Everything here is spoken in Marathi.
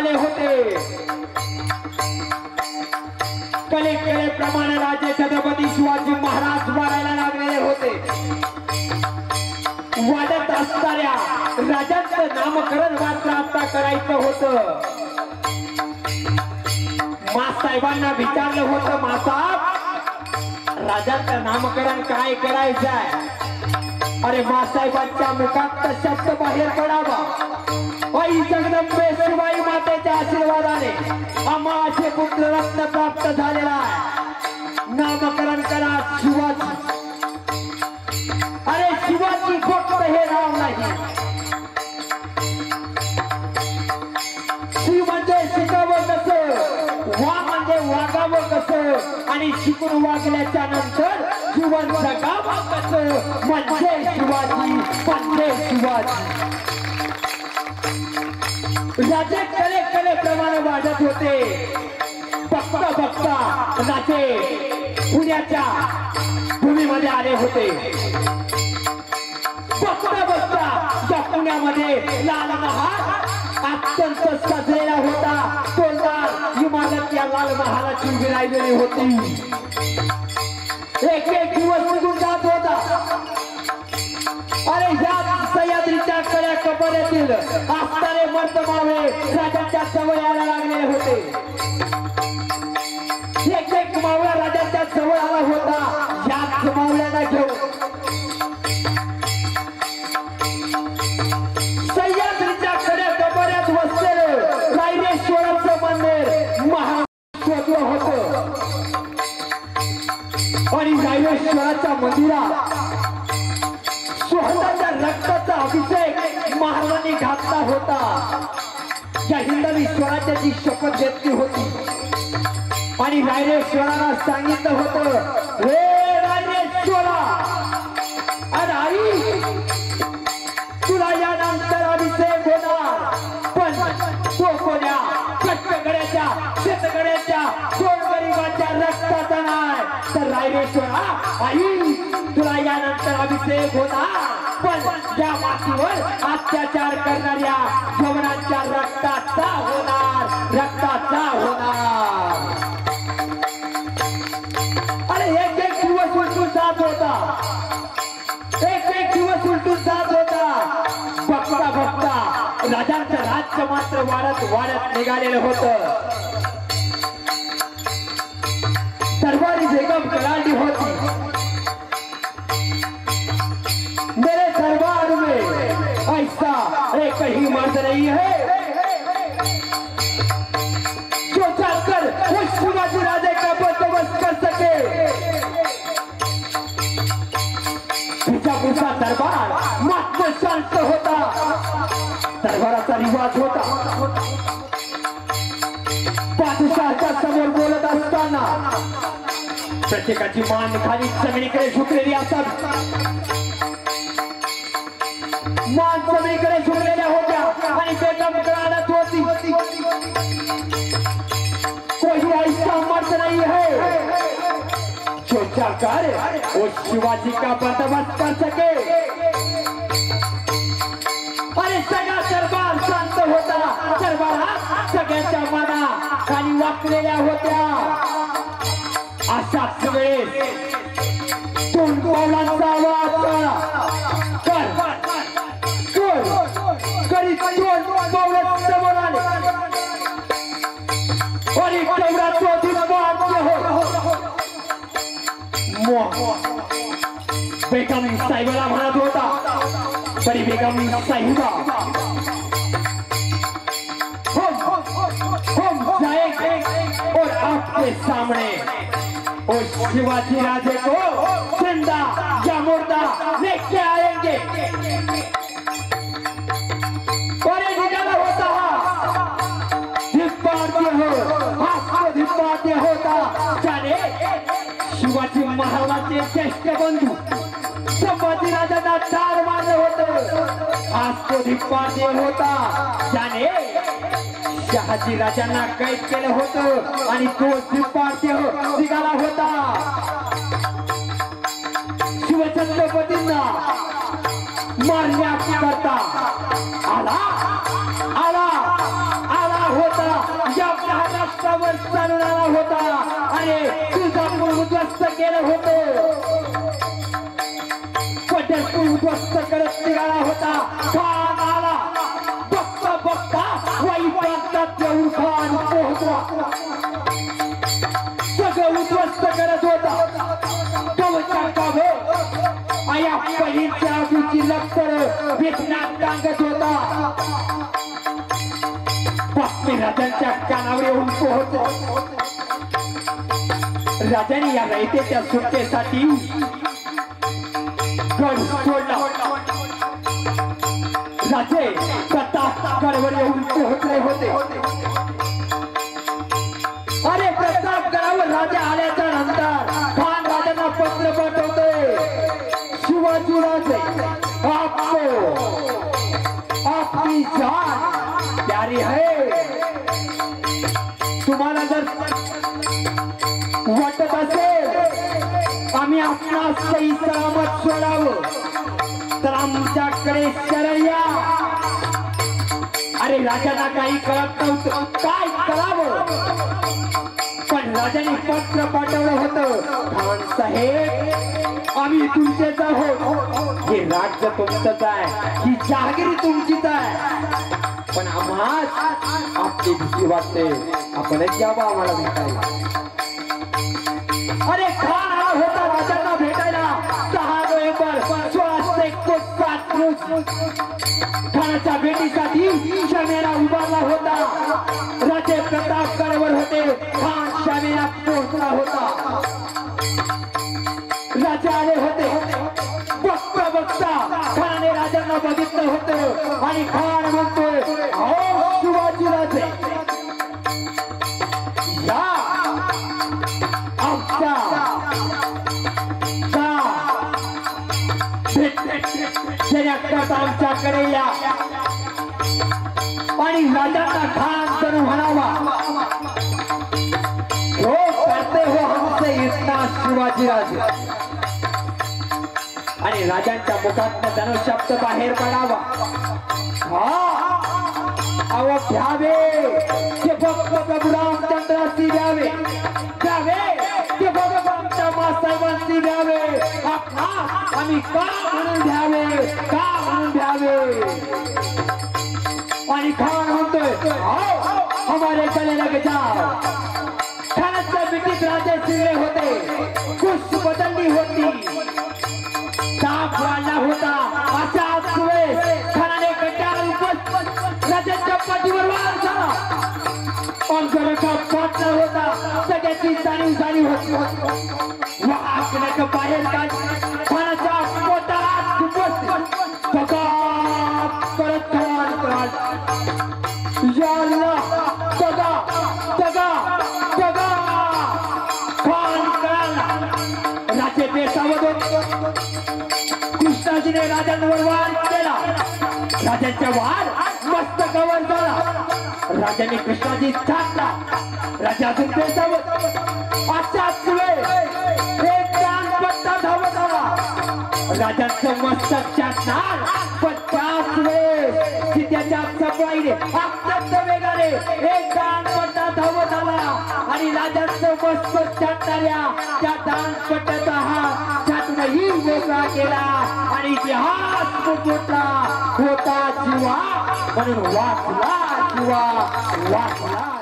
आले होते। कलेप्रमाणे राजे छत्रपती शिवाजी महाराज वाढायला लागलेले होते। वाढत असणाऱ्या राजांचं नामकरण मात्र आता करायचं होतं। मासाहेबांना विचारलं होतं, मासाहेब राजांचं नामकरण काय करायचं आहे? अरे मासाहेबांच्या मुखात शब्द बाहेर पडावा। आई जगदंबे शिवाई मातेच्या आशीर्वादाने आम्हाचे पुत्र रत्न प्राप्त झालेला आहे। नामकरण करा शिवाजी। अरे शिवाजी फक्त हे नाव नाही, शिव म्हणजे शिकावं कसं, वा म्हणजे वागावं कसं, आणि शिकून वागल्याच्या नंतर जीवन जगावं कसं म्हणजे शिवाजी, म्हणजे शिवाजी। राजे कलेप्रमाणे वाढत होते। बघता बघता राजे पुण्याच्या भूमीमध्ये आले होते। बघता बघता या पुण्यामध्ये लाल महाल अत्यंत सजलेला होता। तो लाल इमारत या लाल महालाची उभी राहिलेली होती। एक एक दिवस निघून जात होता। अरे ह्या सह्याद्रीच्या कड्या कपाऱ्यातील असणारे मर्दमावे राजांच्या जवळ यायला लागलेले होते। एक एक मावळा राजांच्या जवळ आला होता। याच मावळ्यांना घेऊन सह्याद्रीच्या कड्या कपाऱ्यात वसलेलं रायरेश्वराचं मंदिर महाशोधलं होतं। आणि रायरेश्वराच्या मंदिरात स्वतःच्या रक्ताचा अभिषेक महाराजांनी घातला होता। या हिंदवी स्वराज्याची शपथ घेतली होती आणि रायरेश्वराला सांगितलं होतं, हे रायरेश्वरा, अरे आई तुला यानंतर अभिषेक होणार, पण तो कोण्या कष्टकऱ्याच्या शेतकऱ्याच्या गोरगरिबाच्या रक्ताचा नाही, तर रायरेश्वरा आई तुला यानंतर अभिषेक होणार, पण या मातीवर अत्याचार करणाऱ्या जवानांच्या रक्ताचा होणार, रक्ताचा होणार। अरे एक एक दिवस उलटून जात होता, एक एक दिवस उलटून जात होता। बघता बघता राजांचं राज्य मात्र वाढत वाढत निघालेलं होतं। दरबारी बेगम कलांडी होती। मेरे दरबार में ऐसा एक ही मर्द नहीं है जो जाकर उस शिवाजी राजे का बंदोबस्त कर सके। विजापूरचा दरबार मात्र शांत होता। दरबाराचा रिवाज होता, बादशाहच्या समोर बोलत असताना प्रत्येकाची मान खाली जमिनीकडे झुकलेली असतात। मान जमिनीकडे झुकलेल्या होत्या आणि बेगम कळत होती, कोई ऐसा मर्द नहीं है जो जाकर उस शिवाजी का बंदोबस्त कर सके। अरे सगळा दरबार शांत होता। दरबारात सगळ्यांच्या मना खाली वाकलेल्या होत्या। अशाच वेळेस दोन पावलांचा आवाज आला। करीत दोन पावलं समोर आले आणि तेवढा तो दिसवाद्य हो बेगम साहिबाला म्हणत होता, बड़ी बेगम साहिबा हम जाएंगे और आपके सामने उस शिवाजी राजे को जिंदा या मुर्दा लेके आएंगे। और निकला होता धिप्पाद्य होता जाने शिवाजी महाराजांचे ज्येष्ठ बंधू संभाजी राजांना ठार मारलं होतं। आज तो धिप्पाद्य होता जाने शहाजी राजांना कैद केलं होतं आणि तो धिप्पाद्य निघाला होता। शिवछत्रपतींना मारण्याकरता आला आला आला होता। पट्ट्यावर चालून आला होता. अरे तुझा मूळ उद्ध्वस्त केलं होतं. पट्ट्यात उद्ध्वस्त करत निघाला होता. खान आला. बघता बघता वाई प्रांतात येऊन खान पोहोचला. सगळं उद्ध्वस्त करत होता. कवचा काभे आया पहिल्या आजूची लक्तर वेदनात टांगत होता. बातमी राजांच्या कानावर येऊन पोहोचली. राजाने या रयतेच्या सुटकेसाठी गड सोडला. राजे प्रतापगडावर येऊन पोहोचले होते. अरे प्रतापगडावर राजा आल्याच्या नंतर खान राजांना पत्र पाठवतोय. शिवाजी राजे आपको आपकी जान प्यारी है. तुम्हाला जर वाटत असेल आम्ही आपणास सही सलामत सोडावं तर आमच्याकडे शरण या. अरे राजांना काही कळत नव्हतं काय करावं. पण राजाने पत्र पाठवलं होतं. खान साहेब आम्ही तुमचेच आहोत. हे राज्य तुमचंच आहे. ही जहागिरी तुमचीच आहे. पण आम्हाला आपली भीती वाटते. आपणच यावं आम्हाला भेटायला. अरे खान आला होता राजांना भेटायला. 10 नोव्हेंबर 1659 रोजी खानाच्या भेटीसाठी शमेरा उभारला होता. राजे प्रतापगडावर होते. खान शमेरा पोहोचला होता. राजे आले होते. बघता बघता खानाने राजांना बघितलं होतं आणि खान म्हणतोय अहो शिवाजी राजे या आमच्या आमच्याकडे या. आणि राजांना खान जणू म्हणावा हो करते हो हमसे इतना शिवाजी राजे. आणि राजांच्या मुखात जणू शब्द बाहेर पडावा. हा अहो घ्यावे ते फक्त प्रभू रामचंद्राची द्यावे. द्यावे ते फक्त आमच्या मासाहेबांची द्यावे. आम्ही का म्हणून द्यावे का म्हणून द्यावे. आणि खान म्हणतोय हमारे गले लग जाओ. खानाच्या मिठीत राजे शिरले होते. कुश बदलली होती. ताप वाढला होता. अशाच वेळेस खानाने गड्याला उपस्थित राजांच्या पाठीवर वार झाला. अंगरखा फाटला होता. सगळ्याची जाणीव झाली होती. वाकणक बाहेर काढ खानाच्या पोटात उपस्थित परत राजे बेसावत कृष्णाजीने राजांवर वार केला. राजांच्या वार मस्तकावर झाला. राजाने कृष्णाजी छाटला. राजा अजून बेसावत. अशाच वेळेस एक दानपट्टा धावत आला. राजांचं मस्तक छाटणार पण त्याच वेळेस त्याच्या सफाईने अत्यंत वेगाने एक दानपट्टा धावत आला. आणि राजांचं मस्तक छाटणाऱ्या त्या दानपट्ट्याचा हात छाटूनही वेगळा केला. आणि इतिहास मोठा होता जीवा म्हणून वाचला जीवा वाचला.